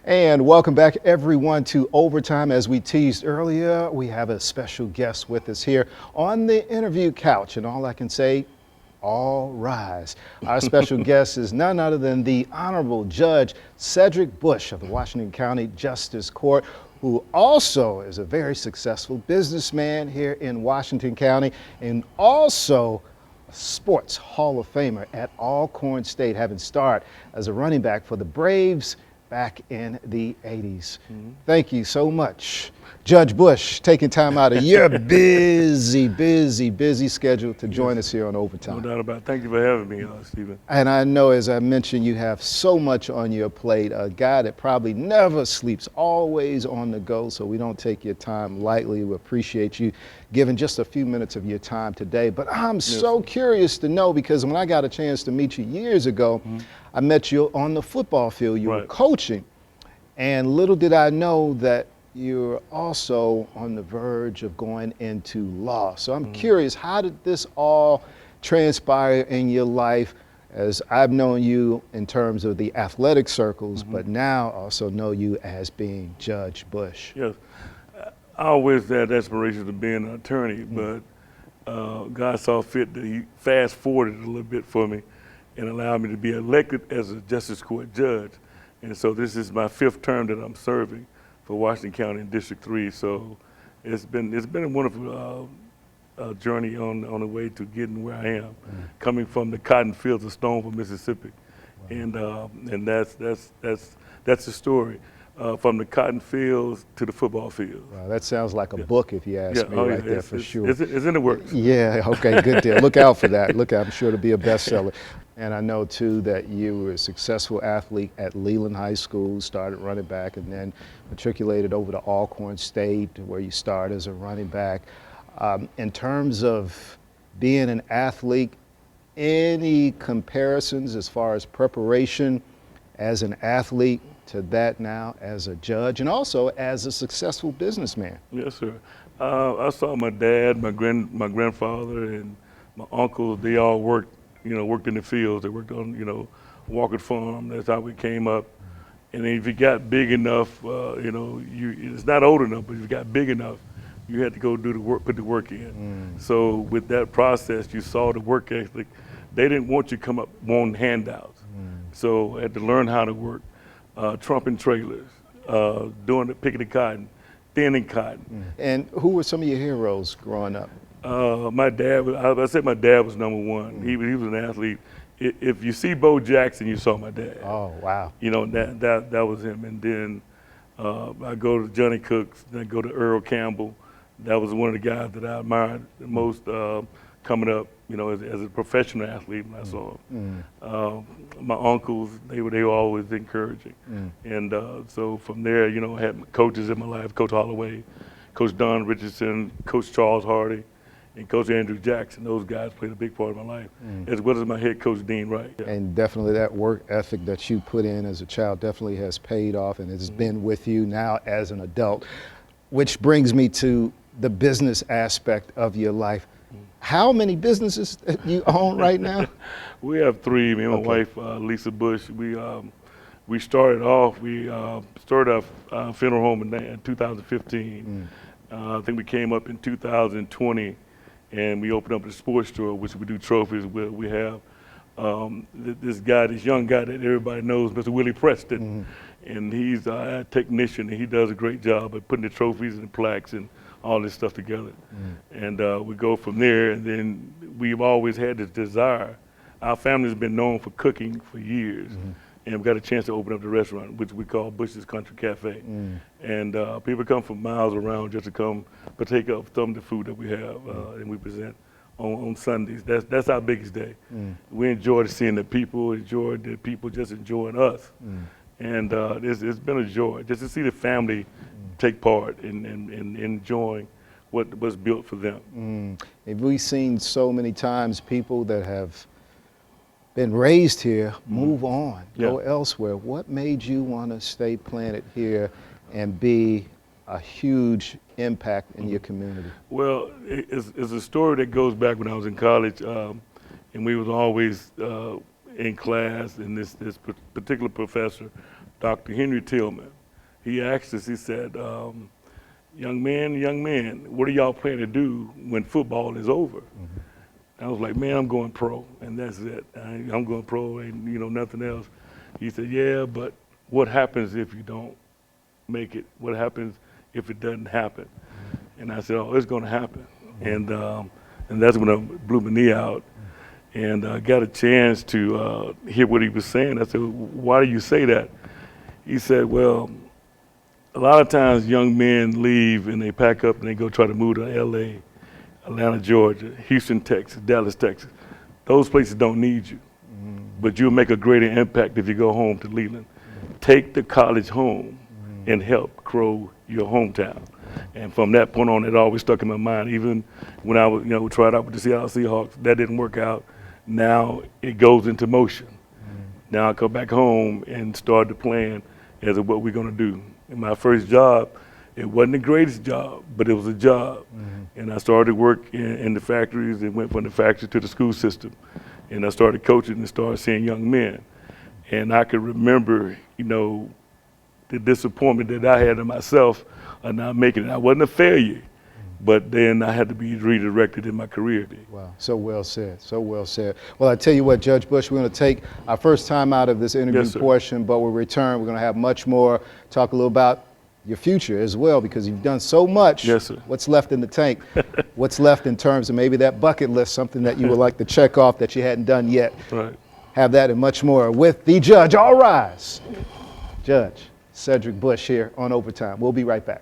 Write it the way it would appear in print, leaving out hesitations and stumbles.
And welcome back, everyone, to Overtime. As we teased earlier, we have a special guest with us here on the interview couch. And all I can say, all rise. Our special guest is none other than the Honorable Judge Cedric Bush of the Washington County Justice Court, who also is a very successful businessman here in Washington County and also a sports Hall of Famer at Alcorn State, having started as a running back for the Braves back in the 80s. Thank you so much, Judge Bush, taking time out of your busy schedule to join us here on Overtime. No doubt about it. Thank you for having me, Stephen. And I know, as I mentioned, you have so much on your plate, a guy that probably never sleeps, always on the go, so we don't take your time lightly. We appreciate you giving just a few minutes of your time today. But I'm so curious to know, because when I got a chance to meet you years ago, I met you on the football field. You were coaching, and little did I know that you're also on the verge of going into law. So I'm curious, how did this all transpire in your life, as I've known you in terms of the athletic circles, but now also know you as being Judge Bush? Yes, I always had aspirations of being an attorney, but God saw fit that He fast forwarded a little bit for me and allowed me to be elected as a Justice Court judge. And so this is my 5th term that I'm serving for Washington County in District 3. So it's been a wonderful journey on the way to getting where I am, coming from the cotton fields of Stoneville, Mississippi. And that's the story. From the cotton fields to the football fields. Wow, that sounds like a book, if you ask me, there for sure. It's in the works. Yeah, okay, good deal. Look out for that. Look, I'm sure it'll be a bestseller. And I know, too, that you were a successful athlete at Leland High School, started running back, and then matriculated over to Alcorn State, where you started as a running back. In terms of being an athlete, any comparisons as far as preparation as an athlete to that now as a judge and also as a successful businessman? Yes, sir. I saw my dad, my grandfather, and my uncles. They all worked in the fields. They worked on, Walker Farm. That's how we came up. And then if you got big enough, it's not old enough, but if you got big enough, you had to go do the work, put the work in. So with that process, you saw the work ethic. They didn't want you to come up wanting handouts. So I had to learn how to work. Trumping trailers, picking the cotton, thinning cotton. And who were some of your heroes growing up? My dad, I said my dad was number one. He was an athlete. If you see Bo Jackson, you saw my dad. Oh, wow. That was him. And then I go to Johnny Cooks, then I go to Earl Campbell. That was one of the guys that I admired the most coming up, as a professional athlete when I saw him. My uncles, they were always encouraging. And so from there, I had coaches in my life, Coach Holloway, Coach Don Richardson, Coach Charles Hardy, and Coach Andrew Jackson. Those guys played a big part of my life, as well as my head coach, Dean Wright. And definitely that work ethic that you put in as a child definitely has paid off and has been with you now as an adult, which brings me to the business aspect of your life. How many businesses that you own right now? We have 3. Me and my wife, Lisa Bush. We started off. We started our funeral home in 2015. I think we came up in 2020, and we opened up a sports store, which we do trophies with. We have this young guy that everybody knows, Mr. Willie Preston, and he's a technician, and he does a great job at putting the trophies and the plaques and all this stuff together. And we go from there, and then we've always had this desire. Our family's been known for cooking for years, and we got a chance to open up the restaurant, which we call Bush's Country Cafe. And people come from miles around just to come partake of some of the food that we have, and we present on Sundays. That's our biggest day. We enjoy seeing the people, just enjoying us. And it's been a joy just to see the family take part in enjoying what was built for them. Have we seen so many times people that have been raised here move on, go elsewhere? What made you want to stay planted here and be a huge impact in your community? Well, it's a story that goes back when I was in college, and we was always in class, and this particular professor, Dr. Henry Tillman, he asked us, he said, young man, what do y'all plan to do when football is over? I was like, man, I'm going pro, and that's it. I'm going pro, and nothing else. He said, yeah, but what happens if you don't make it? What happens if it doesn't happen? And I said, oh, it's going to happen. And that's when I blew my knee out, and got a chance to hear what he was saying. I said, why do you say that? He said, well, a lot of times young men leave and they pack up and they go try to move to L.A., Atlanta, Georgia, Houston, Texas, Dallas, Texas. Those places don't need you, but you'll make a greater impact if you go home to Leland. Take the college home and help grow your hometown. And from that point on, it always stuck in my mind. Even when I was, tried out with the Seattle Seahawks, that didn't work out. Now it goes into motion. Now I come back home and start to plan as to what we're going to do. In my first job, it wasn't the greatest job, but it was a job. And I started work in the factories and went from the factory to the school system. And I started coaching and started seeing young men. And I could remember, the disappointment that I had in myself of not making it. I wasn't a failure, but then I had to be redirected in my career. Wow, so well said, so well said. Well, I tell you what, Judge Bush, we're going to take our first time out of this interview portion, but we'll return. We're going to have much more, talk a little about your future as well, because you've done so much. Yes, sir. What's left in the tank? What's left in terms of maybe that bucket list, something that you would like to check off that you hadn't done yet. Right. Have that and much more with the judge. All rise. Judge Cedric Bush here on Overtime. We'll be right back.